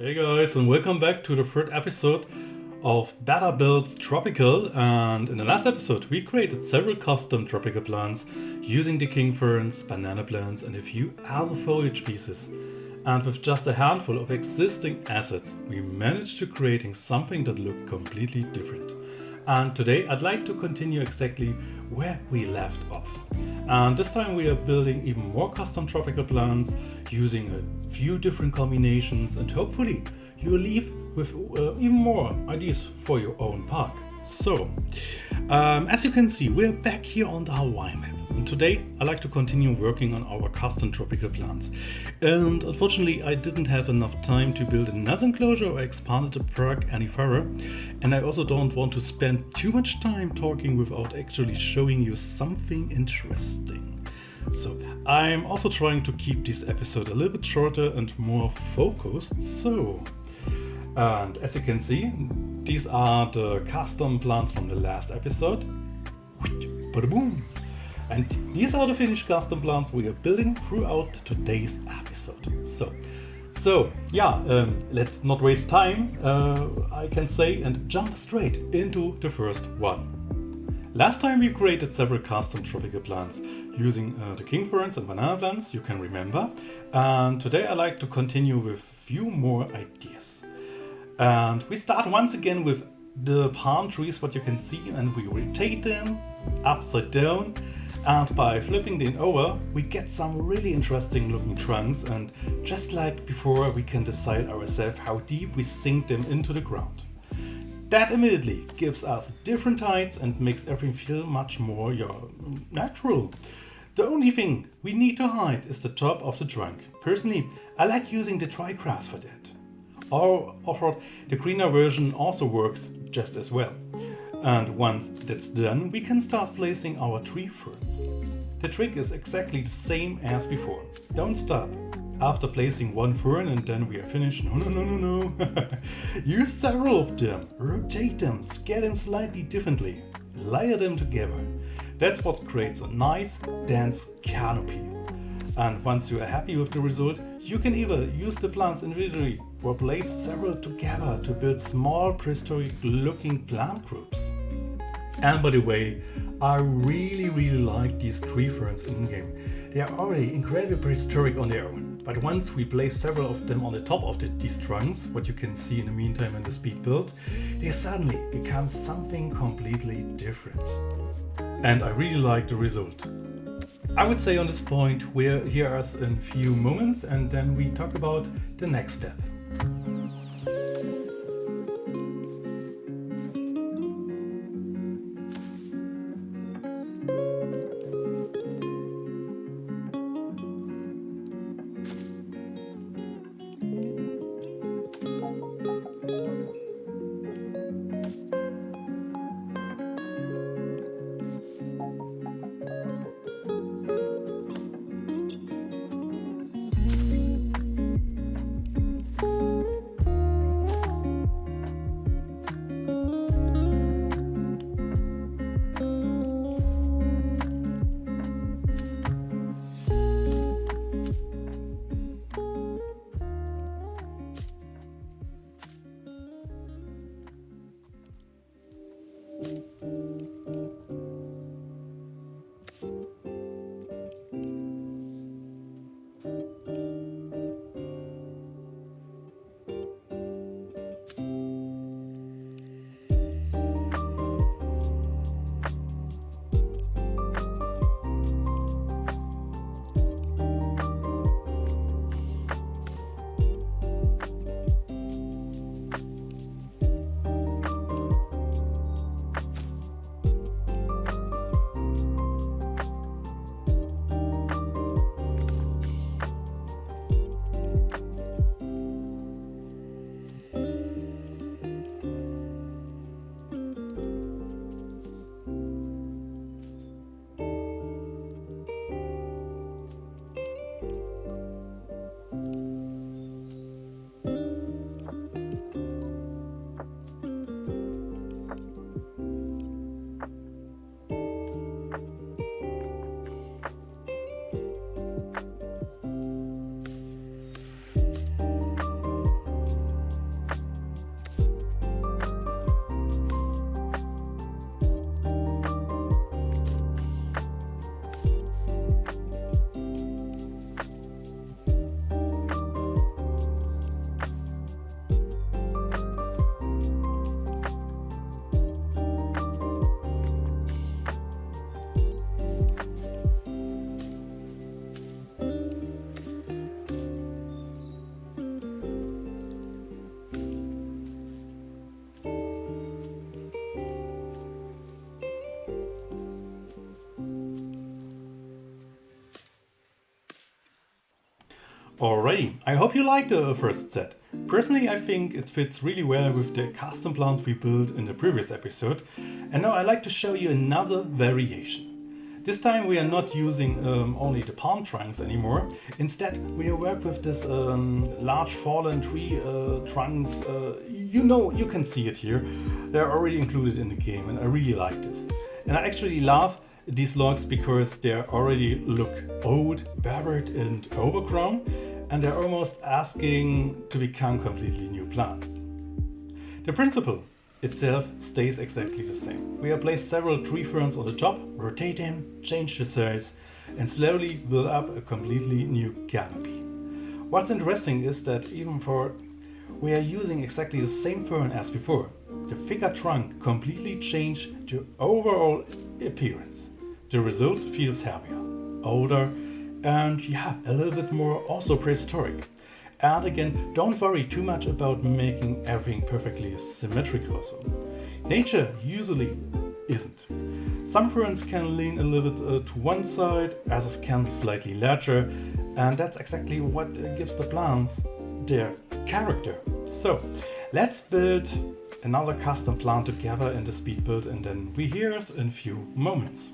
Hey guys, and welcome back to the third episode of Better Builds Tropical. And in the last episode, we created several custom tropical plants using the king ferns, banana plants, and a few other foliage pieces. And with just a handful of existing assets, we managed to creating something that looked completely different. And today I'd like to continue exactly where we left off. And this time we are building even more custom tropical plants using a few different combinations, and hopefully you'll leave with even more ideas for your own park. So, as you can see, we're back here on the Hawaii map. And today I'd like to continue working on our custom tropical plants. And unfortunately I didn't have enough time to build another enclosure or expand the park any further. And I also don't want to spend too much time talking without actually showing you something interesting. So I'm also trying to keep this episode a little bit shorter and more focused. And as you can see, these are the custom plants from the last episode. Ba-da-boom! And these are the finished custom plants we are building throughout today's episode. Let's not waste time, I can say, and jump straight into the first one. Last time we created several custom tropical plants using the king ferns and banana plants, you can remember. And today I like to continue with a few more ideas. And we start once again with the palm trees, what you can see, and we rotate them upside down. And by flipping them over, we get some really interesting looking trunks, and just like before, we can decide ourselves how deep we sink them into the ground. That immediately gives us different heights and makes everything feel much more natural. The only thing we need to hide is the top of the trunk. Personally, I like using the dry grass for that. Or the greener version also works just as well. And once that's done, we can start placing our tree ferns. The trick is exactly the same as before. Don't stop after placing one fern and then we are finished. No. Use several of them, rotate them, scale them slightly differently, layer them together. That's what creates a nice, dense canopy. And once you are happy with the result, you can either use the plants individually or place several together to build small prehistoric looking plant groups. And by the way, I really like these tree ferns in game. They are already incredibly prehistoric on their own, but once we place several of them on the top of these trunks, what you can see in the meantime in the speed build, they suddenly become something completely different. And I really like the result. I would say on this point we're here as in a few moments, and then we talk about the next step. Alrighty, I hope you liked the first set. Personally, I think it fits really well with the custom plants we built in the previous episode, and now I'd like to show you another variation. This time we are not using only the palm trunks anymore. Instead, we work with this large fallen tree trunks. You can see it here. They're already included in the game, and I really like this. And I actually love these logs because they already look old, weathered, and overgrown, and they're almost asking to become completely new plants. The principle itself stays exactly the same. We have placed several tree ferns on the top, rotate them, change the size, and slowly build up a completely new canopy. What's interesting is that we are using exactly the same fern as before. The thicker trunk completely changed the overall appearance. The result feels heavier, older, and a little bit more also prehistoric. And again, don't worry too much about making everything perfectly symmetrical. So, nature usually isn't. Some ferns can lean a little bit to one side, others can be slightly larger, and that's exactly what gives the plants their character. So, let's build another custom plant together in the speed build, and then we hear us in a few moments.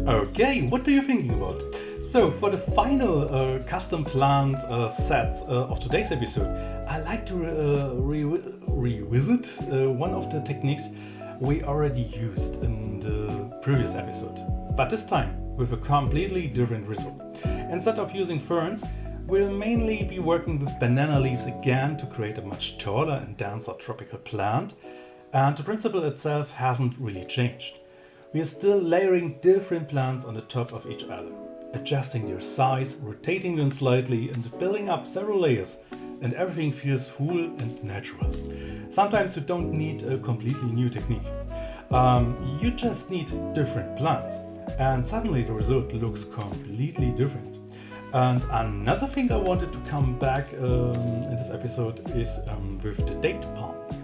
Okay, what are you thinking about? So, for the final custom plant sets of today's episode, I like to revisit one of the techniques we already used in the previous episode, but this time with a completely different result. Instead of using ferns, we'll mainly be working with banana leaves again to create a much taller and denser tropical plant, and the principle itself hasn't really changed. We are still layering different plants on the top of each other, adjusting their size, rotating them slightly, and building up several layers, and everything feels full and natural. Sometimes you don't need a completely new technique. You just need different plants, and suddenly the result looks completely different. And another thing I wanted to come back in this episode is with the date palms.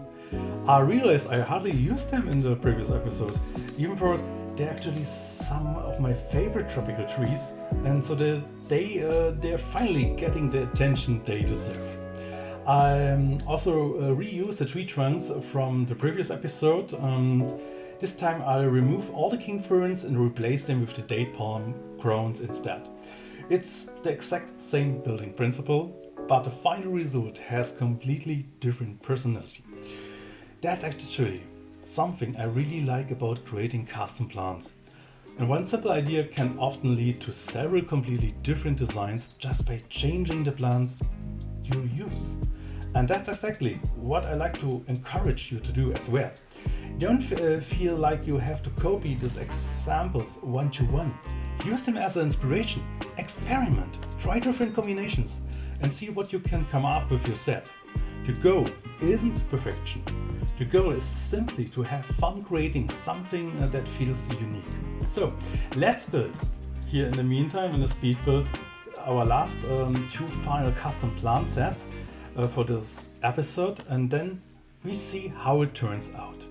I realized I hardly used them in the previous episode, even though they're actually some of my favorite tropical trees, and so they're finally getting the attention they deserve. I also reused the tree trunks from the previous episode, and this time I'll remove all the king ferns and replace them with the date palm crowns instead. It's the exact same building principle, but the final result has completely different personality. That's actually something I really like about creating custom plants. And one simple idea can often lead to several completely different designs just by changing the plants you use. And that's exactly what I like to encourage you to do as well. Don't feel like you have to copy these examples one to one. Use them as an inspiration, experiment, try different combinations, and see what you can come up with yourself. The goal isn't perfection. The goal is simply to have fun creating something that feels unique. So let's build, here in the meantime, in the speed build, our last two final custom plant sets for this episode, and then we see how it turns out.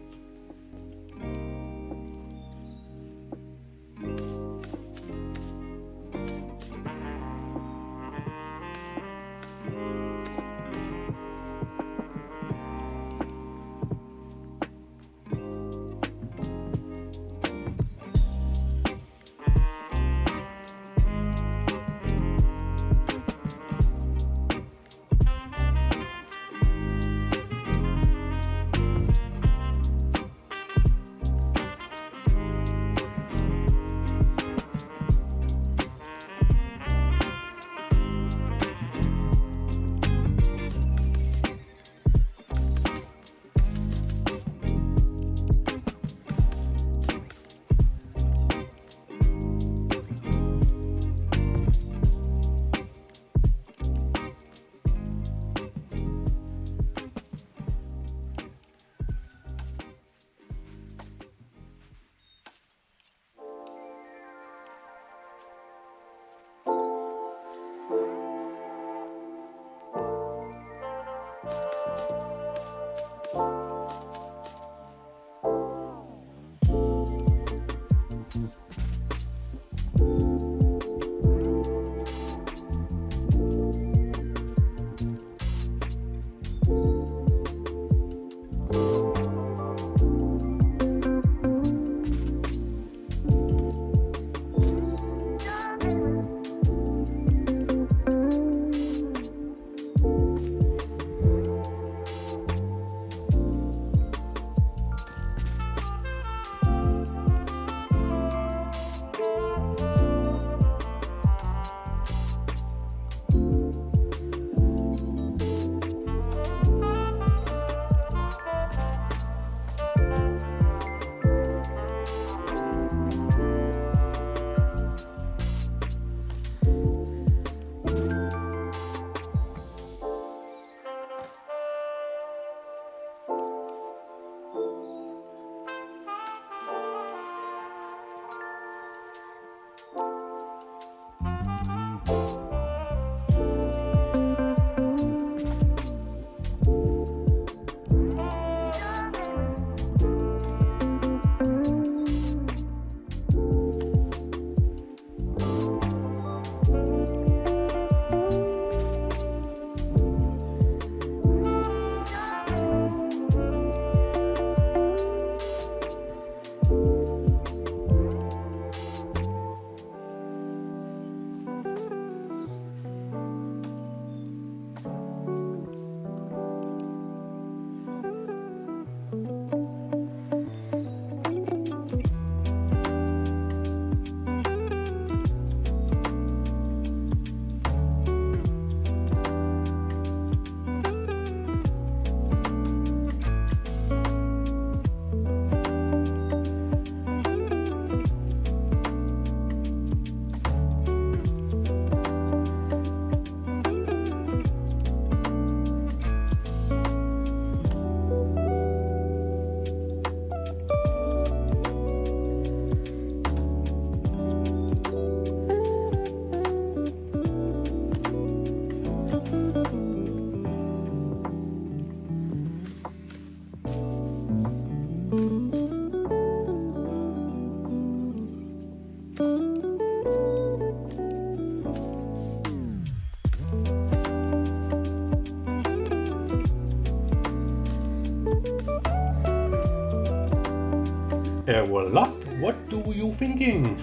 Okay, voila! What do you thinking?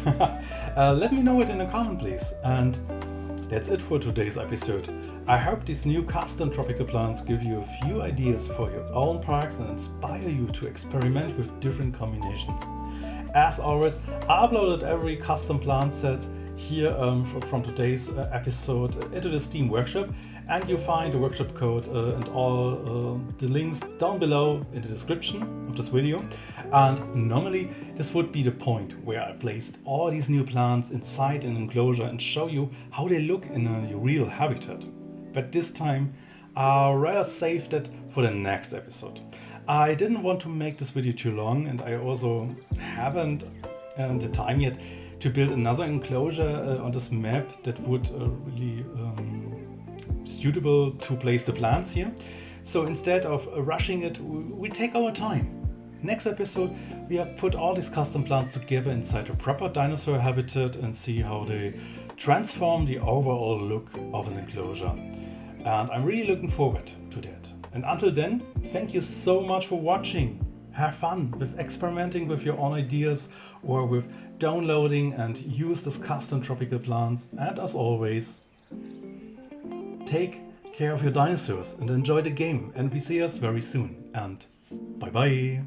Let me know it in a comment, please. And that's it for today's episode. I hope these new custom tropical plants give you a few ideas for your own parks and inspire you to experiment with different combinations. As always, I uploaded every custom plant set here from today's episode into the Steam workshop, and you'll find the workshop code and all the links down below in the description of this video. And normally this would be the point where I placed all these new plants inside an enclosure and show you how they look in a real habitat. But this time I'll rather save that for the next episode. I didn't want to make this video too long, and I also haven't the time yet to build another enclosure on this map that would really suitable to place the plants here. So instead of rushing it, we take our time. Next episode, we have put all these custom plants together inside a proper dinosaur habitat and see how they transform the overall look of an enclosure. And I'm really looking forward to that. And until then, thank you so much for watching. Have fun with experimenting with your own ideas or with downloading and use these custom tropical plants. And as always, take care of your dinosaurs and enjoy the game. And we see us very soon. And bye bye.